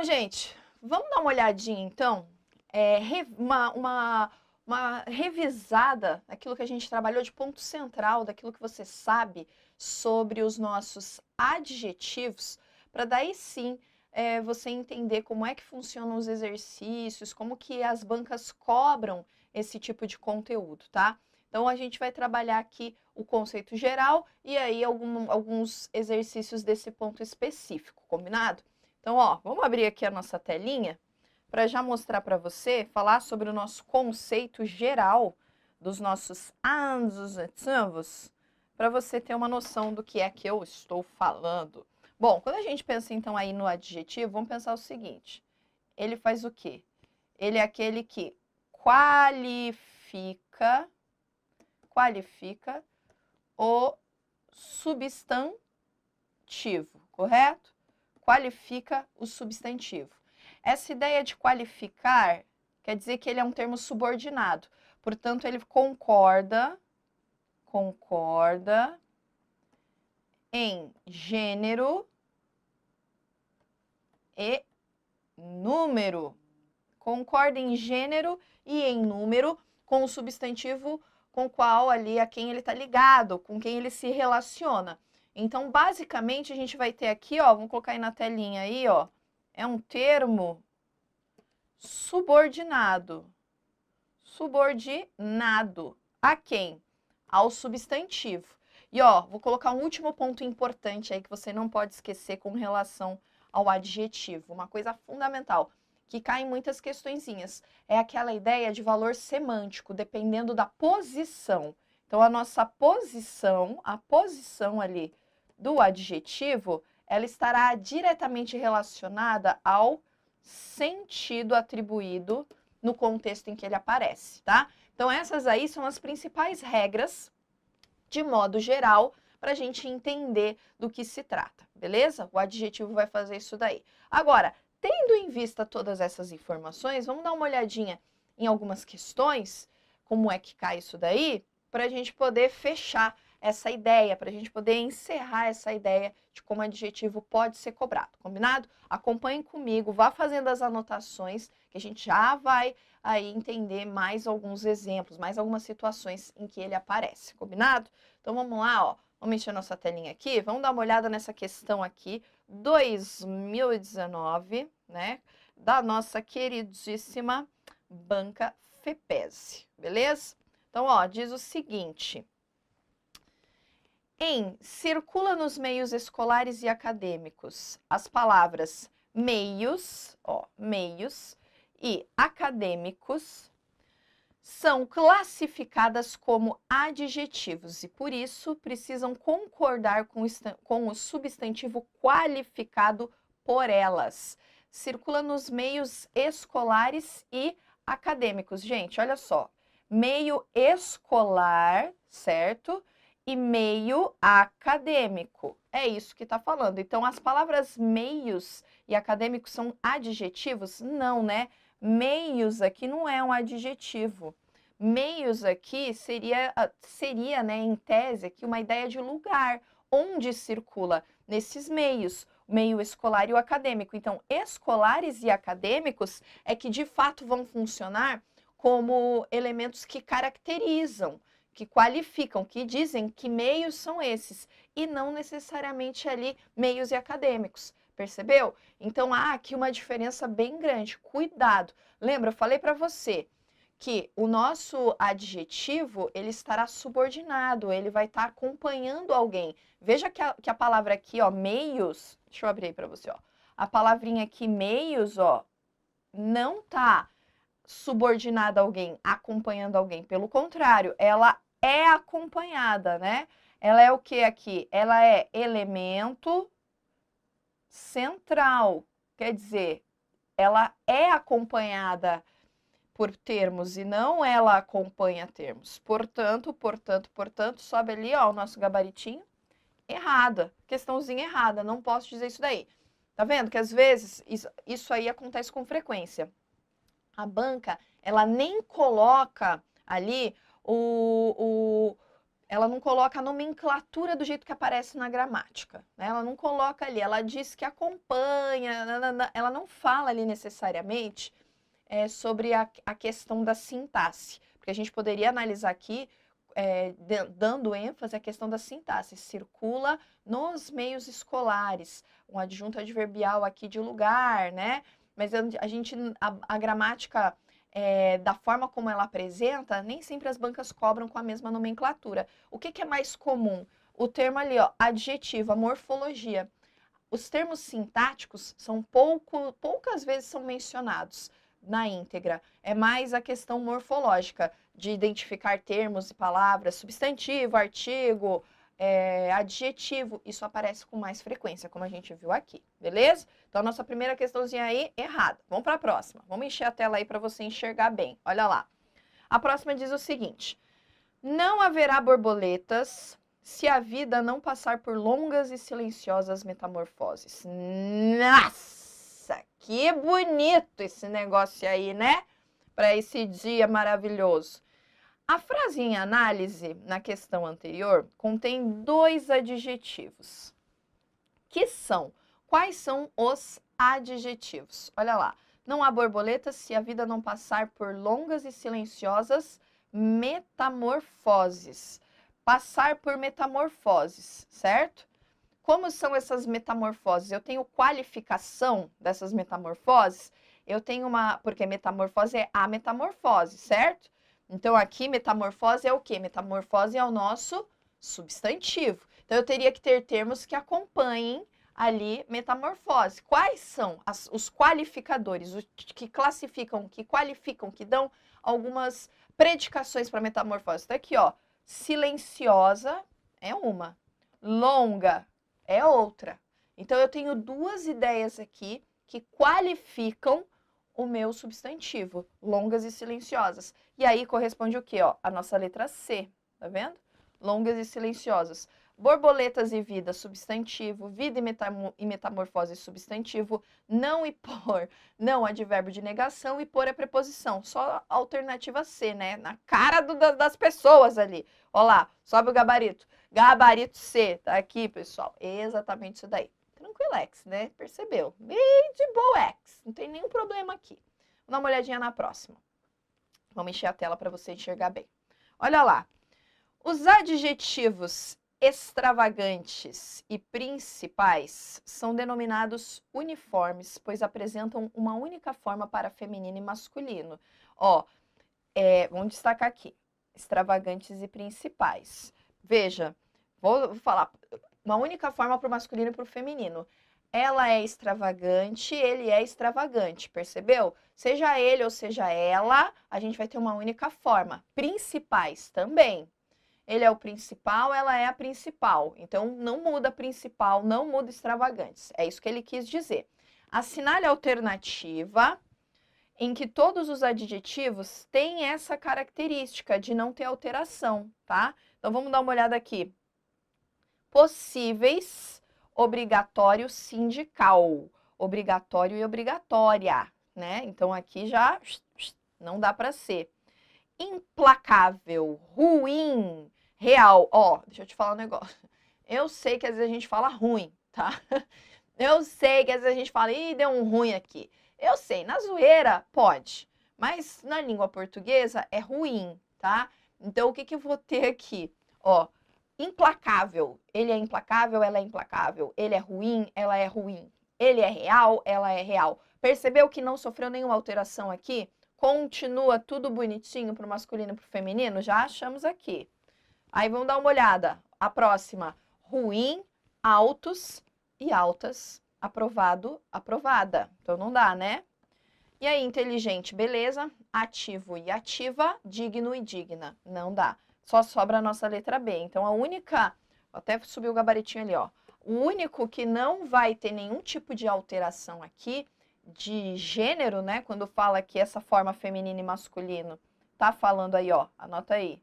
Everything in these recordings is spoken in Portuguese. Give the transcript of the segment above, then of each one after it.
gente, vamos dar uma olhadinha, então, uma revisada daquilo que a gente trabalhou de ponto central, daquilo que você sabe sobre os nossos adjetivos, para daí sim você entender como é que funcionam os exercícios, como que as bancas cobram esse tipo de conteúdo, tá? Então, a gente vai trabalhar aqui o conceito geral e aí alguns exercícios desse ponto específico, combinado? Então, ó, vamos abrir aqui a nossa telinha para já mostrar para você, falar sobre o nosso conceito geral dos nossos adjetivos, para você ter uma noção do que é que eu estou falando. Bom, quando a gente pensa então aí no adjetivo, vamos pensar o seguinte: ele faz o quê? Ele é aquele que qualifica o substantivo, correto? Qualifica o substantivo. Essa ideia de qualificar quer dizer que ele é um termo subordinado. Portanto, ele concorda em gênero e número. Concorda em gênero e em número com o substantivo com o qual ali a quem ele está ligado, com quem ele se relaciona. Então, basicamente, a gente vai ter aqui, ó, vamos colocar aí na telinha aí, ó, é um termo subordinado. Subordinado a quem? Ao substantivo. E ó, vou colocar um último ponto importante aí que você não pode esquecer com relação ao adjetivo, uma coisa fundamental, que cai em muitas questõezinhas, é aquela ideia de valor semântico, dependendo da posição. Então, a nossa posição, a posição ali do adjetivo, ela estará diretamente relacionada ao sentido atribuído no contexto em que ele aparece, tá? Então, essas aí são as principais regras, de modo geral, para a gente entender do que se trata, beleza? O adjetivo vai fazer isso daí. Agora, tendo em vista todas essas informações, vamos dar uma olhadinha em algumas questões, como é que cai isso daí, para a gente poder fechar essa ideia, para a gente poder encerrar essa ideia de como adjetivo pode ser cobrado, combinado? Acompanhe comigo, vá fazendo as anotações, que a gente já vai aí entender mais alguns exemplos, mais algumas situações em que ele aparece, combinado? Então vamos lá, ó, vamos encher nossa telinha aqui, vamos dar uma olhada nessa questão aqui, 2019, né, da nossa queridíssima banca FEPESE, beleza? Então, ó, diz o seguinte: circula nos meios escolares e acadêmicos as palavras meios, ó, meios e acadêmicos são classificadas como adjetivos e, por isso, precisam concordar com o substantivo qualificado por elas. Circula nos meios escolares e acadêmicos. Gente, olha só. Meio escolar, certo? E meio acadêmico. É isso que está falando. Então, as palavras meios e acadêmicos são adjetivos? Não, né? Meios aqui não é um adjetivo. Meios aqui seria, né, em tese, aqui uma ideia de lugar onde circula nesses meios, o meio escolar e o acadêmico. Então, escolares e acadêmicos é que de fato vão funcionar como elementos que caracterizam, que qualificam, que dizem que meios são esses, e não necessariamente ali meios e acadêmicos. Percebeu? Então, há aqui uma diferença bem grande. Cuidado. Lembra, eu falei para você que o nosso adjetivo, ele estará subordinado, ele vai estar acompanhando alguém. Veja que a palavra aqui, ó, meios, deixa eu abrir aí para você, ó. A palavrinha aqui, meios, ó, não tá subordinada a alguém, acompanhando alguém. Pelo contrário, ela é acompanhada, né? Ela é o que aqui? Ela é elemento central, quer dizer, ela é acompanhada por termos e não ela acompanha termos. Portanto, sobe ali, ó, o nosso gabaritinho, errada, questãozinha errada, não posso dizer isso daí. Tá vendo que às vezes isso aí acontece com frequência. A banca, ela nem coloca ali ela não coloca a nomenclatura do jeito que aparece na gramática, né? Ela não coloca ali, ela diz que acompanha, ela não fala ali necessariamente sobre a questão da sintaxe, porque a gente poderia analisar aqui, dando ênfase à questão da sintaxe, circula nos meios escolares, um adjunto adverbial aqui de lugar, né? Mas a gramática, da forma como ela apresenta, nem sempre as bancas cobram com a mesma nomenclatura. O que é mais comum? O termo ali, ó, adjetivo, a morfologia. Os termos sintáticos são poucas vezes são mencionados na íntegra. É mais a questão morfológica, de identificar termos e palavras, substantivo, artigo, adjetivo. Isso aparece com mais frequência, como a gente viu aqui, beleza? Então, a nossa primeira questãozinha aí, errada. Vamos para a próxima. Vamos encher a tela aí para você enxergar bem. Olha lá. A próxima diz o seguinte: não haverá borboletas se a vida não passar por longas e silenciosas metamorfoses. Nossa, que bonito esse negócio aí, né? Para esse dia maravilhoso. A frase em análise, na questão anterior, contém 2 adjetivos. Quais são os adjetivos? Olha lá. Não há borboletas se a vida não passar por longas e silenciosas metamorfoses. Passar por metamorfoses, certo? Como são essas metamorfoses? Eu tenho qualificação dessas metamorfoses? Eu tenho porque metamorfose é a metamorfose, certo? Então, aqui, metamorfose é o quê? Metamorfose é o nosso substantivo. Então, eu teria que ter termos que acompanhem ali metamorfose. Quais são os qualificadores, os que classificam, que qualificam, que dão algumas predicações para metamorfose? Então, aqui, ó, silenciosa é uma, longa é outra. Então, eu tenho 2 ideias aqui que qualificam o meu substantivo, longas e silenciosas. E aí corresponde o quê? Ó, a nossa letra C, tá vendo? Longas e silenciosas. Borboletas e vida, substantivo. Vida e metamorfose, substantivo. Não e por, não, advérbio de negação. E por é preposição. Só a alternativa C, né? Na cara das pessoas ali. Ó lá, sobe o gabarito. Gabarito C, tá aqui, pessoal. Exatamente isso daí. Tranquilex, né? Percebeu? Bem de boex. Não tem nenhum problema aqui. Vamos dar uma olhadinha na próxima. Vamos encher a tela para você enxergar bem. Olha lá. Os adjetivos extravagantes e principais são denominados uniformes, pois apresentam uma única forma para feminino e masculino. Ó, vamos destacar aqui. Extravagantes e principais. Veja, vou falar uma única forma para o masculino e para o feminino. Ela é extravagante, ele é extravagante, percebeu? Seja ele ou seja ela, a gente vai ter uma única forma. Principais também. Ele é o principal, ela é a principal. Então, não muda principal, não muda extravagantes. É isso que ele quis dizer. Assinale a alternativa em que todos os adjetivos têm essa característica de não ter alteração, tá? Então, vamos dar uma olhada aqui. Possíveis, obrigatório, sindical. Obrigatório e obrigatória, né? Então, aqui já não dá para ser. Implacável, ruim, real. Ó, deixa eu te falar um negócio. Eu sei que às vezes a gente fala ruim, tá? Eu sei que às vezes a gente fala, ih, deu um ruim aqui. Eu sei, na zoeira pode, mas na língua portuguesa é ruim, tá? Então, o que eu vou ter aqui? Ó, implacável. Ele é implacável, ela é implacável. Ele é ruim, ela é ruim. Ele é real, ela é real. Percebeu que não sofreu nenhuma alteração aqui? Continua tudo bonitinho para o masculino e para o feminino? Já achamos aqui. Aí vamos dar uma olhada. A próxima. Ruim, altos e altas. Aprovado, aprovada. Então não dá, né? E aí, inteligente, beleza? Ativo e ativa. Digno e digna. Não dá. Só sobra a nossa letra B. Então a única... Até subiu o gabaritinho ali, ó. O único que não vai ter nenhum tipo de alteração aqui de gênero, né? Quando fala que essa forma feminino e masculino, tá falando aí, ó, anota aí.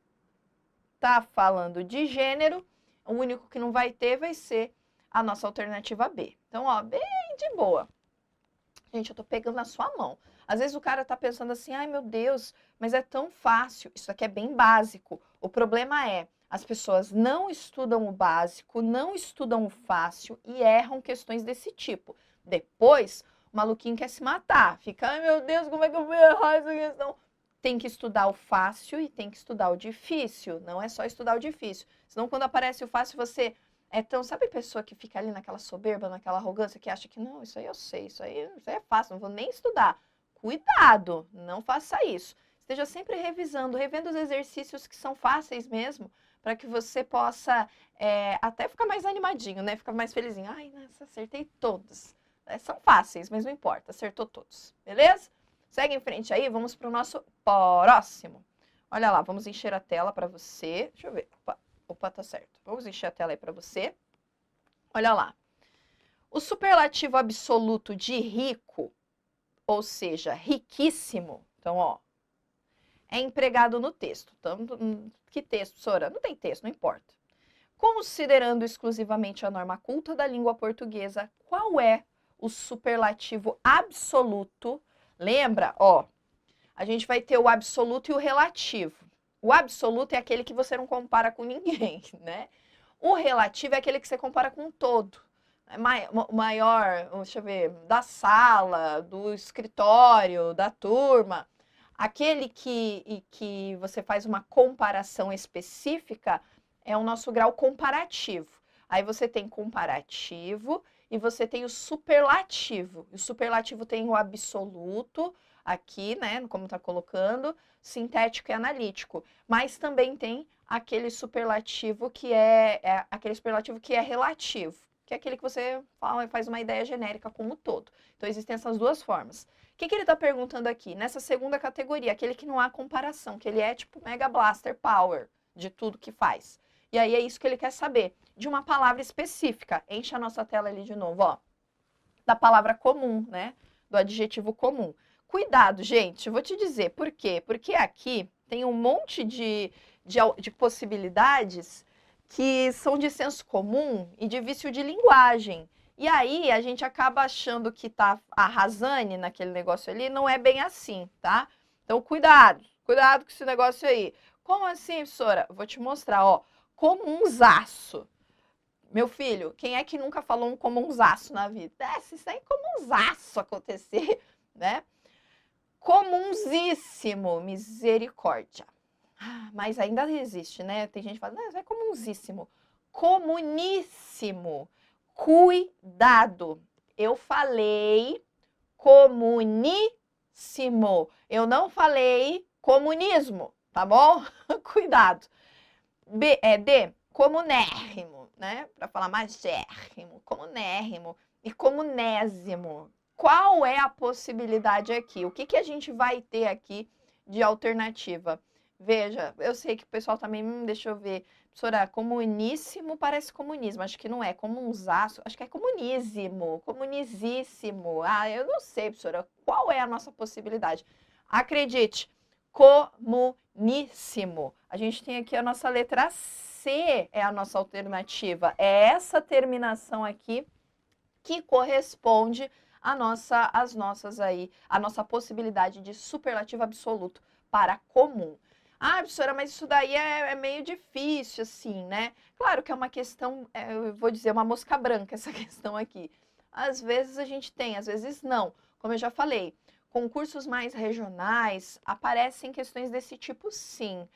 Tá falando de gênero, o único que não vai ter vai ser a nossa alternativa B. Então, ó, bem de boa. Gente, eu tô pegando na sua mão. Às vezes o cara tá pensando assim, ai meu Deus, mas é tão fácil. Isso aqui é bem básico. O problema é, As pessoas não estudam o básico, não estudam o fácil e erram questões desse tipo. Depois, o maluquinho quer se matar. Fica, ai meu Deus, como é que eu vou errar essa questão? Tem que estudar o fácil e tem que estudar o difícil. Não é só estudar o difícil. Senão, quando aparece o fácil, você é tão... Sabe a pessoa que fica ali naquela soberba, naquela arrogância, que acha que não, isso aí eu sei, isso aí é fácil, não vou nem estudar. Cuidado, não faça isso. Esteja sempre revisando, revendo os exercícios que são fáceis mesmo, para que você possa até ficar mais animadinho, né? Ficar mais felizinho. Ai, nossa, acertei todos. São fáceis, mas não importa, acertou todos. Beleza? Segue em frente aí, vamos para o nosso próximo. Olha lá, vamos encher a tela para você. Deixa eu ver. Opa, tá certo. Vamos encher a tela aí para você. Olha lá. O superlativo absoluto de rico, ou seja, riquíssimo, então, ó, é empregado no texto. Então, que texto, professora? Não tem texto, não importa. Considerando exclusivamente a norma culta da língua portuguesa, qual é o superlativo absoluto? Lembra, ó, a gente vai ter o absoluto e o relativo. O absoluto é aquele que você não compara com ninguém, né? O relativo é aquele que você compara com um todo. O maior, deixa eu ver, da sala, do escritório, da turma. Aquele que você faz uma comparação específica é o nosso grau comparativo. Aí você tem comparativo e você tem o superlativo. O superlativo tem o absoluto, aqui, né, como está colocando, sintético e analítico. Mas também tem aquele superlativo que aquele superlativo que é relativo, que é aquele que você fala, faz uma ideia genérica como todo. Então existem essas duas formas. O que ele está perguntando aqui? Nessa segunda categoria, aquele que não há comparação, que ele é tipo Mega Blaster Power de tudo que faz. E aí é isso que ele quer saber, de uma palavra específica. Enche a nossa tela ali de novo, ó. Da palavra comum, né? Do adjetivo comum. Cuidado, gente, eu vou te dizer por quê. Porque aqui tem um monte de possibilidades que são de senso comum e de vício de linguagem. E aí a gente acaba achando que tá arrasando naquele negócio ali, não é bem assim, tá? Então cuidado com esse negócio aí. Como assim, professora? Vou te mostrar, ó. Comunzaço. Meu filho, quem é que nunca falou um comunzaço na vida? Se isso aí comunzaço acontecer, né? Comunzíssimo, misericórdia. Mas ainda existe, né? Tem gente que fala, não, isso é comunzíssimo. Comuníssimo. Cuidado. Eu falei comuníssimo. Eu não falei comunismo, tá bom? Cuidado. D, comunérrimo, né? Para falar magérrimo, comunérrimo e comunésimo. Qual é a possibilidade aqui? O que a gente vai ter aqui de alternativa? Veja, eu sei que o pessoal também, deixa eu ver, professora, comuníssimo parece comunismo, acho que não é, comunzaço, acho que é comuníssimo, comunizíssimo. Ah, eu não sei, professora, qual é a nossa possibilidade? Acredite, comuníssimo. A gente tem aqui a nossa letra C, é a nossa alternativa. É essa terminação aqui que corresponde a nossa possibilidade de superlativo absoluto para comum. Ah, professora, mas isso daí é meio difícil, assim, né? Claro que é uma questão, eu vou dizer, uma mosca branca essa questão aqui. Às vezes a gente tem, às vezes não. Como eu já falei, concursos mais regionais aparecem questões desse tipo, sim,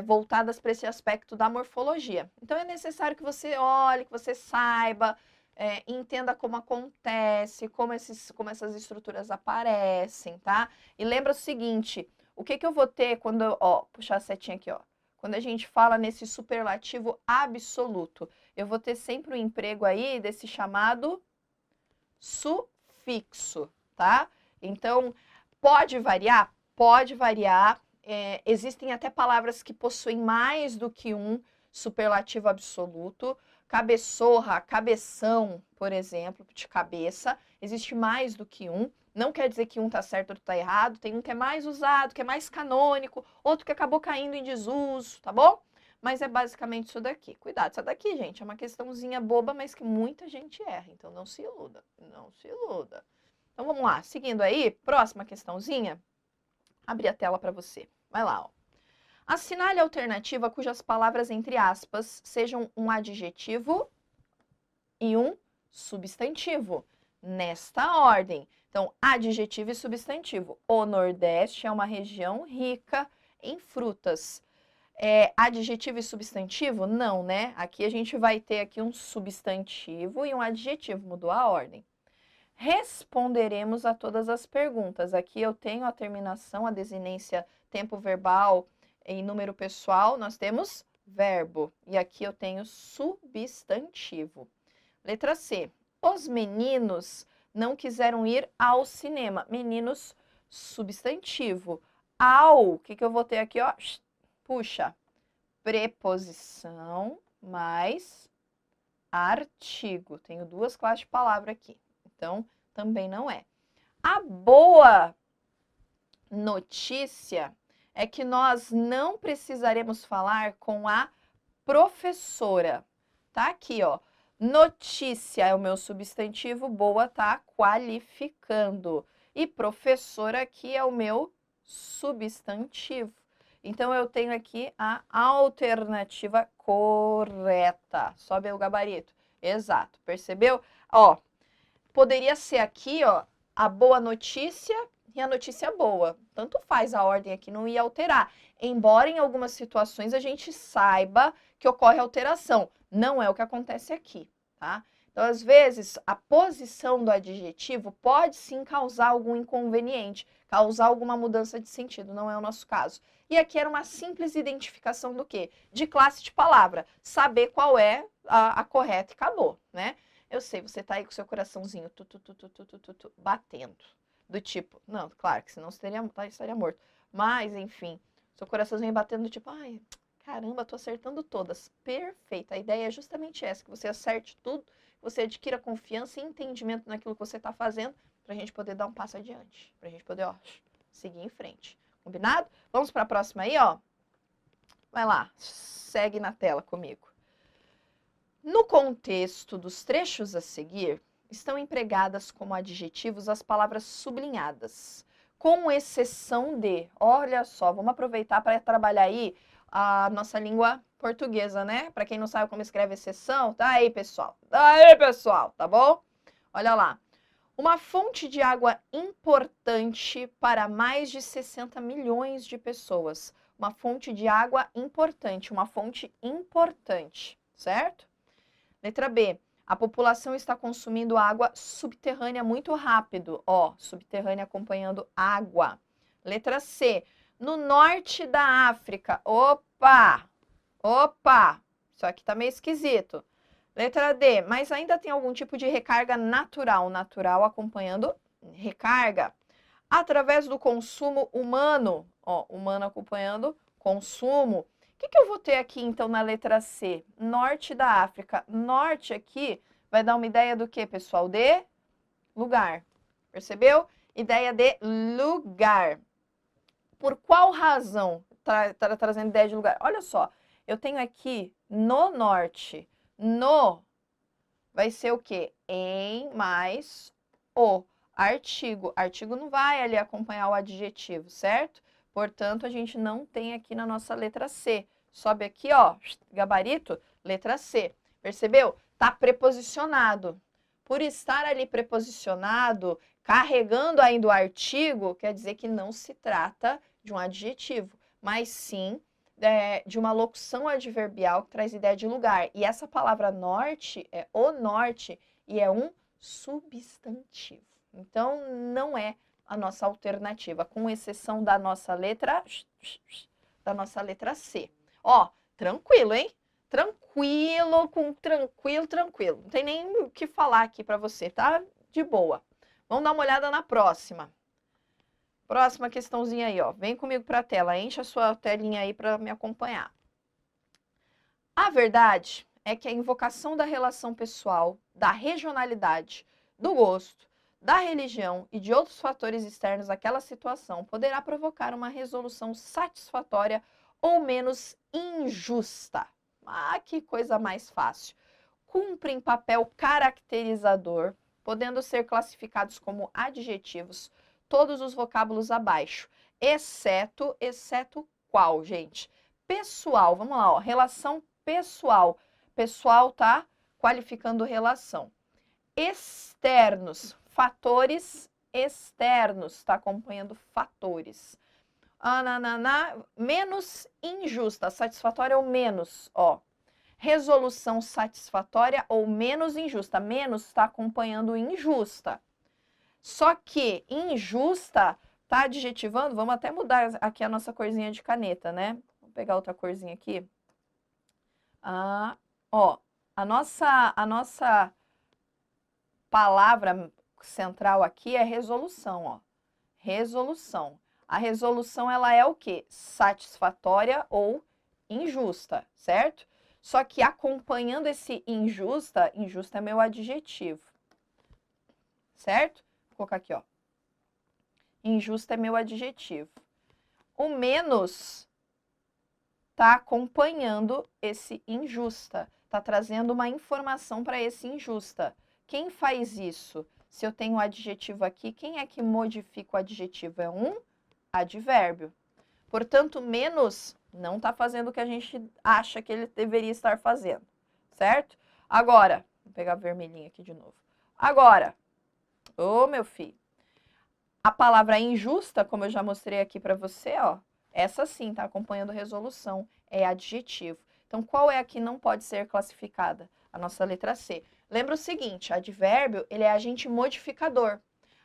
voltadas para esse aspecto da morfologia. Então é necessário que você olhe, que você saiba, entenda como acontece, como essas estruturas aparecem, tá? E lembra o seguinte, o que eu vou ter quando, ó, puxar a setinha aqui, ó. Quando a gente fala nesse superlativo absoluto, eu vou ter sempre o emprego aí desse chamado sufixo, tá? Então, pode variar? Pode variar. Existem até palavras que possuem mais do que um superlativo absoluto. Cabeçorra, cabeção, por exemplo, de cabeça, existe mais do que um. Não quer dizer que um tá certo ou outro tá errado. Tem um que é mais usado, que é mais canônico, outro que acabou caindo em desuso, tá bom? Mas é basicamente isso daqui. Cuidado, isso daqui, gente, é uma questãozinha boba, mas que muita gente erra. Então não se iluda, não se iluda. Então vamos lá, seguindo aí, próxima questãozinha. Abri a tela para você. Vai lá, ó. Assinale a alternativa cujas palavras entre aspas sejam um adjetivo e um substantivo, nesta ordem. Então, adjetivo e substantivo. O Nordeste é uma região rica em frutas. Adjetivo e substantivo? Não, né? Aqui a gente vai ter aqui um substantivo e um adjetivo, mudou a ordem. Responderemos a todas as perguntas. Aqui eu tenho a terminação, a desinência tempo verbal em número pessoal, nós temos verbo. E aqui eu tenho substantivo. Letra C. Os meninos não quiseram ir ao cinema. Meninos, substantivo. Ao, o que eu vou ter aqui, ó? Puxa, preposição mais artigo. Tenho duas classes de palavra aqui. Então, também não é. A boa notícia é que nós não precisaremos falar com a professora. Tá aqui, ó. Notícia é o meu substantivo, boa tá qualificando. E professora aqui é o meu substantivo. Então, eu tenho aqui a alternativa correta. Sobe o gabarito. Exato, percebeu? Ó, poderia ser aqui, ó, a boa notícia e a notícia boa. Tanto faz, a ordem aqui não ia alterar. Embora em algumas situações a gente saiba que ocorre alteração. Não é o que acontece aqui, tá? Então, às vezes, a posição do adjetivo pode sim causar algum inconveniente, causar alguma mudança de sentido, não é o nosso caso. E aqui era uma simples identificação do quê? De classe de palavra. Saber qual é a correta e acabou, né? Eu sei, você tá aí com seu coraçãozinho batendo. Do tipo, não, claro que senão você estaria morto. Mas, enfim, seu coraçãozinho batendo do tipo, ai, caramba, tô acertando todas. Perfeito. A ideia é justamente essa, que você acerte tudo, que você adquira confiança e entendimento naquilo que você tá fazendo, pra gente poder dar um passo adiante. Pra gente poder, ó, seguir em frente. Combinado? Vamos pra próxima aí, ó. Vai lá, segue na tela comigo. No contexto dos trechos a seguir, estão empregadas como adjetivos as palavras sublinhadas, com exceção de, olha só, vamos aproveitar para trabalhar aí a nossa língua portuguesa, né? Para quem não sabe como escreve exceção, tá aí, pessoal. Tá aí, pessoal, tá bom? Olha lá. Uma fonte de água importante para mais de 60 milhões de pessoas. Uma fonte de água importante, uma fonte importante, certo? Letra B. A população está consumindo água subterrânea muito rápido. Ó, subterrânea acompanhando água. Letra C. No norte da África. Opa! Opa! Isso aqui tá meio esquisito. Letra D. Mas ainda tem algum tipo de recarga natural. Natural acompanhando recarga. Através do consumo humano. Ó, humano acompanhando consumo. O que eu vou ter aqui, então, na letra C? Norte da África. Norte aqui vai dar uma ideia do que, pessoal? De lugar. Percebeu? Ideia de lugar. Por qual razão trazendo ideia de lugar? Olha só, eu tenho aqui no norte. No vai ser o quê? Em mais o artigo. Artigo não vai ali acompanhar o adjetivo, certo? Portanto, a gente não tem aqui na nossa letra C. Sobe aqui, ó, gabarito, letra C. Percebeu? Tá preposicionado. Por estar ali preposicionado, carregando ainda o artigo, quer dizer que não se trata de um adjetivo, mas sim de uma locução adverbial que traz ideia de lugar. E essa palavra norte é o norte e é um substantivo. Então, não é a nossa alternativa, com exceção da nossa letra C. Ó, tranquilo, hein? Tranquilo, tranquilo. Não tem nem o que falar aqui para você, tá? De boa. Vamos dar uma olhada na próxima. Próxima questãozinha aí, ó. Vem comigo para a tela, enche a sua telinha aí para me acompanhar. A verdade é que a invocação da relação pessoal, da regionalidade, do gosto, da religião e de outros fatores externos àquela situação poderá provocar uma resolução satisfatória ou menos injusta. Ah, que coisa mais fácil. Cumprem papel caracterizador, podendo ser classificados como adjetivos todos os vocábulos abaixo, exceto qual, gente? pessoal. Vamos lá, ó, relação pessoal. Pessoal tá qualificando relação. Externos, fatores externos, tá acompanhando fatores. Menos injusta, satisfatória ou menos, ó. Resolução satisfatória ou menos injusta. Menos está acompanhando injusta. Só que injusta tá adjetivando, vamos até mudar aqui a nossa corzinha de caneta, né? Vou pegar outra corzinha aqui. Ó, a nossa palavra central aqui é resolução, ó. Resolução. A resolução, ela é o quê? Satisfatória ou injusta, certo? Só que acompanhando esse injusta, injusta é meu adjetivo, certo? Vou colocar aqui, ó. Injusta é meu adjetivo. O menos tá acompanhando esse injusta, tá trazendo uma informação para esse injusta. Quem faz isso? Se eu tenho o adjetivo aqui, quem é que modifica o adjetivo? É um advérbio. Portanto, menos não está fazendo o que a gente acha que ele deveria estar fazendo, certo? Agora, vou pegar vermelhinho aqui de novo. Agora, ô meu filho, a palavra injusta, como eu já mostrei aqui para você, ó, essa sim está acompanhando resolução, é adjetivo. Então, qual é a que não pode ser classificada? A nossa letra C. Lembra o seguinte, advérbio, ele é agente modificador.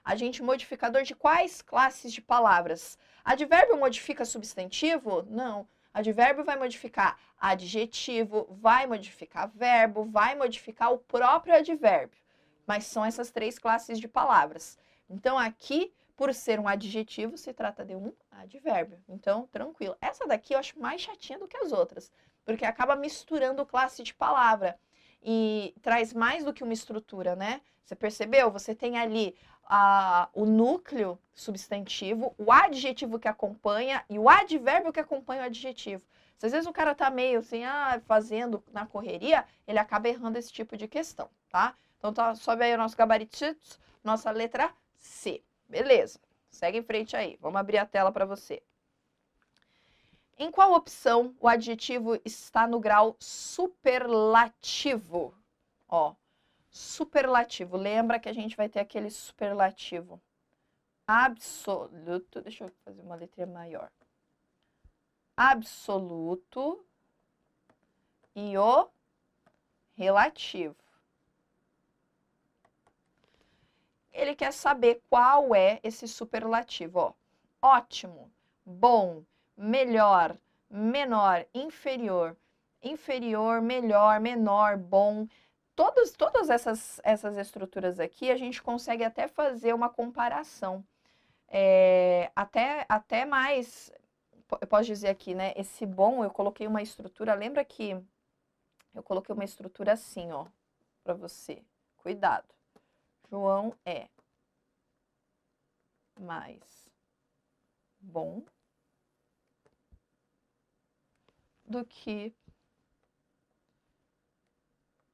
Agente modificador de quais classes de palavras? Advérbio modifica substantivo? Não. Advérbio vai modificar adjetivo, vai modificar verbo, vai modificar o próprio advérbio. Mas são essas três classes de palavras. Então, aqui, por ser um adjetivo, se trata de um advérbio. Então, tranquilo. Essa daqui eu acho mais chatinha do que as outras, porque acaba misturando classe de palavra e traz mais do que uma estrutura, né? Você percebeu? Você tem ali o núcleo substantivo, o adjetivo que acompanha e o advérbio que acompanha o adjetivo. Se às vezes o cara tá meio assim, fazendo na correria, ele acaba errando esse tipo de questão, tá? Então, sobe aí o nosso gabarito, nossa letra C. Beleza, segue em frente aí. Vamos abrir a tela para você. Em qual opção o adjetivo está no grau superlativo? Ó, superlativo. Lembra que a gente vai ter aquele superlativo absoluto. Deixa eu fazer uma letra maior. Absoluto e o relativo. Ele quer saber qual é esse superlativo. Ó. Ótimo, bom, melhor, menor, inferior, inferior, melhor, menor, bom. Todas essas estruturas aqui, a gente consegue até fazer uma comparação. Até mais, eu posso dizer aqui, né? Esse bom, eu coloquei uma estrutura, lembra que eu coloquei uma estrutura assim, ó, para você. Cuidado. João é mais bom do que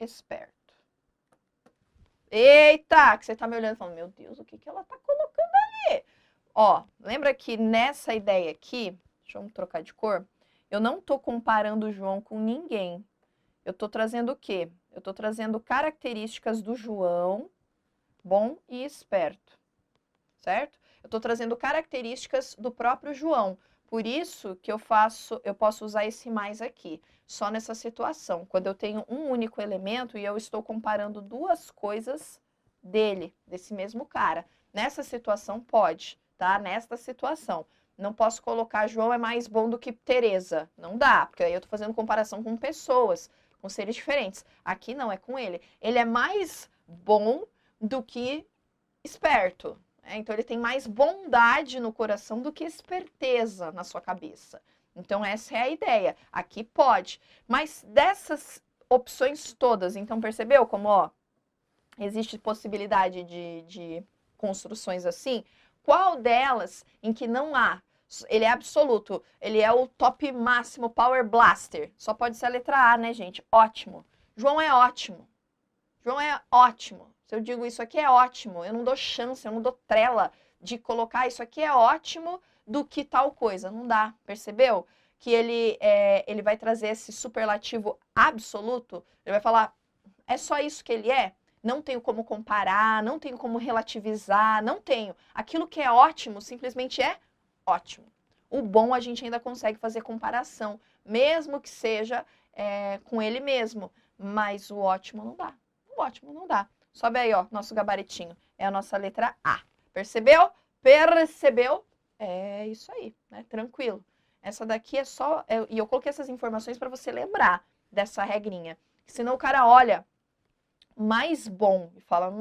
esperto. Eita, que você tá me olhando e falando, meu Deus, o que ela tá colocando ali? Ó, lembra que nessa ideia aqui, deixa eu trocar de cor, eu não tô comparando o João com ninguém. Eu tô trazendo o quê? Eu tô trazendo características do João, bom e esperto, certo? Eu tô trazendo características do próprio João. Por isso que eu posso usar esse mais aqui, só nessa situação, quando eu tenho um único elemento e eu estou comparando duas coisas dele, desse mesmo cara. Nessa situação pode, tá? Nesta situação. Não posso colocar João é mais bom do que Teresa. Não dá, porque aí eu tô fazendo comparação com pessoas, com seres diferentes. Aqui não, é com ele. Ele é mais bom do que esperto. Então, ele tem mais bondade no coração do que esperteza na sua cabeça. Então, essa é a ideia. Aqui pode. Mas dessas opções todas, então, percebeu como, ó, existe possibilidade de construções assim? Qual delas em que não há? Ele é absoluto. Ele é o top máximo, Power Blaster. Só pode ser a letra A, né, gente? Ótimo. João é ótimo. João é ótimo. Se eu digo isso aqui é ótimo, eu não dou chance, eu não dou trela de colocar isso aqui é ótimo do que tal coisa. Não dá, percebeu? que ele vai trazer esse superlativo absoluto, ele vai falar, é só isso que ele é? Não tenho como comparar, não tenho como relativizar, não tenho. Aquilo que é ótimo simplesmente é ótimo. O bom a gente ainda consegue fazer comparação, mesmo que seja com ele mesmo, mas o ótimo não dá. O ótimo não dá. Sobe aí, ó, nosso gabaritinho. É a nossa letra A. Percebeu? Percebeu? É isso aí, né? Tranquilo. Essa daqui é só... e eu coloquei essas informações para você lembrar dessa regrinha. Senão o cara olha mais bom e fala,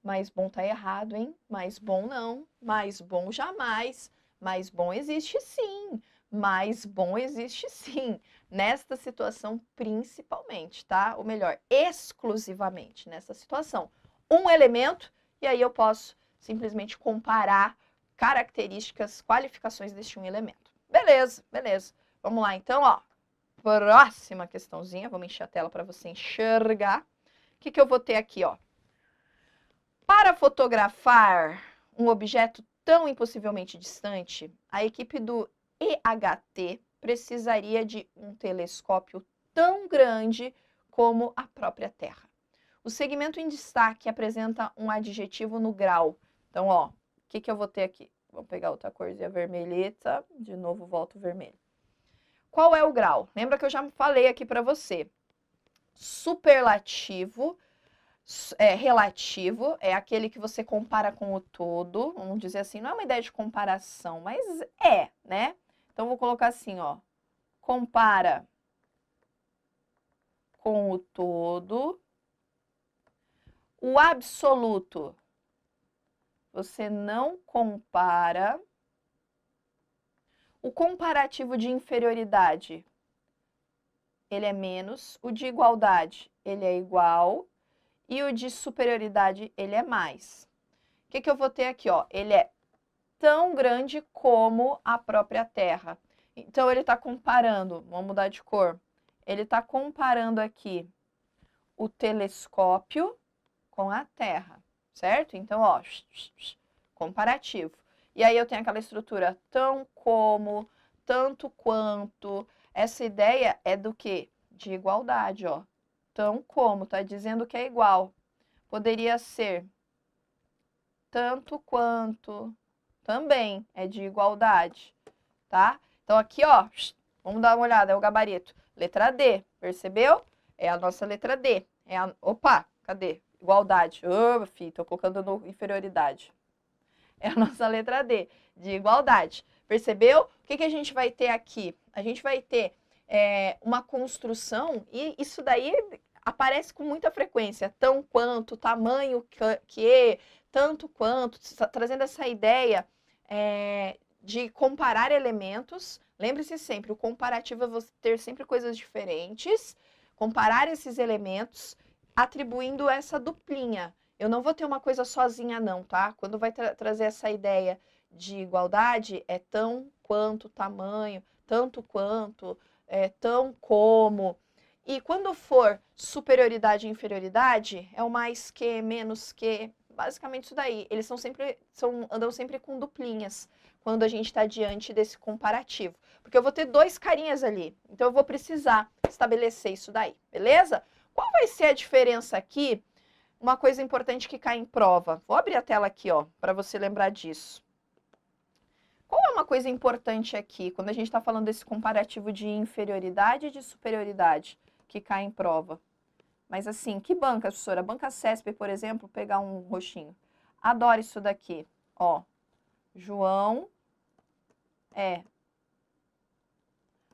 mais bom tá errado, hein? Mais bom não, mais bom jamais, mais bom existe sim, mais bom existe sim. Nesta situação principalmente, tá? Ou melhor, exclusivamente nessa situação. Um elemento, e aí eu posso simplesmente comparar características, qualificações deste um elemento. Beleza, beleza. Vamos lá então, ó. Próxima questãozinha, vamos encher a tela para você enxergar. O que eu vou ter aqui, ó? Para fotografar um objeto tão impossivelmente distante, a equipe do EHT precisaria de um telescópio tão grande como a própria Terra. O segmento em destaque apresenta um adjetivo no grau. Então, ó, o que eu vou ter aqui? Vou pegar outra corzinha vermelheta, de novo volto o vermelho. Qual é o grau? Lembra que eu já falei aqui para você. Superlativo, relativo, é aquele que você compara com o todo. Vamos dizer assim, não é uma ideia de comparação, mas né? Então, vou colocar assim, ó. Compara com o todo. O absoluto, você não compara. O comparativo de inferioridade, ele é menos. O de igualdade, ele é igual. E o de superioridade, ele é mais. O que eu vou ter aqui, ó? Ele é tão grande como a própria Terra. Então, ele está comparando, vamos mudar de cor. Ele está comparando aqui o telescópio com a Terra, certo? Então, ó, comparativo. E aí eu tenho aquela estrutura tão como, tanto quanto. Essa ideia é do quê? De igualdade, ó. Tão como, tá dizendo que é igual. Poderia ser tanto quanto, também é de igualdade, tá? Então aqui, ó, vamos dar uma olhada, é o gabarito. Letra D, percebeu? É a nossa letra D. Opa, cadê? Igualdade. Ô, filho, tô colocando no inferioridade. É a nossa letra D, de igualdade. Percebeu? O que a gente vai ter aqui? A gente vai ter uma construção, e isso daí aparece com muita frequência. Tão quanto, tamanho que, tanto quanto, trazendo essa ideia de comparar elementos. Lembre-se sempre, o comparativo é você ter sempre coisas diferentes, comparar esses elementos, atribuindo essa duplinha. Eu não vou ter uma coisa sozinha não, tá? Quando vai trazer essa ideia de igualdade, é tão quanto tamanho, tanto quanto, tão como. E quando for superioridade e inferioridade, é o mais que, menos que, basicamente isso daí. Eles andam sempre com duplinhas quando a gente está diante desse comparativo. Porque eu vou ter dois carinhas ali, então eu vou precisar estabelecer isso daí, beleza? Qual vai ser a diferença aqui? Uma coisa importante que cai em prova. Vou abrir a tela aqui, ó, para você lembrar disso. Qual é uma coisa importante aqui, quando a gente está falando desse comparativo de inferioridade e de superioridade que cai em prova? Mas assim, que banca, professora? Banca CESP, por exemplo, pegar um roxinho. Adoro isso daqui, ó. João é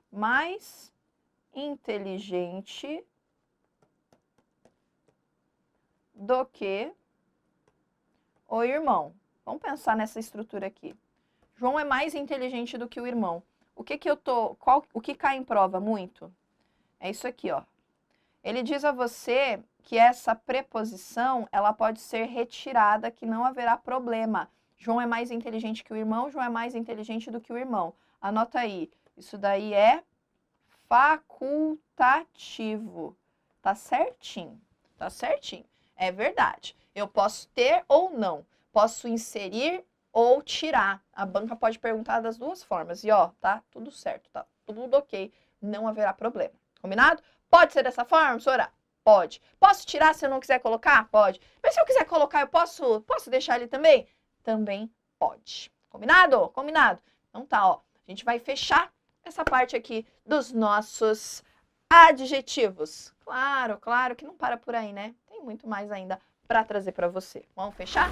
mais inteligente do que o irmão. Vamos pensar nessa estrutura aqui. João é mais inteligente do que o irmão. O que cai em prova muito? É isso aqui, ó. Ele diz a você que essa preposição, ela pode ser retirada, que não haverá problema. João é mais inteligente que o irmão, João é mais inteligente do que o irmão. Anota aí. Isso daí é facultativo. Tá certinho. Tá certinho. É verdade. Eu posso ter ou não. Posso inserir ou tirar. A banca pode perguntar das duas formas. E ó, tá tudo certo, tá tudo ok. Não haverá problema. Combinado? Pode ser dessa forma, professora? Pode. Posso tirar se eu não quiser colocar? Pode. Mas se eu quiser colocar, eu posso deixar ali também? Também pode. Combinado? Combinado. Então tá, ó. A gente vai fechar essa parte aqui dos nossos adjetivos. Claro, claro que não para por aí, né? Tem muito mais ainda para trazer para você. Vamos fechar?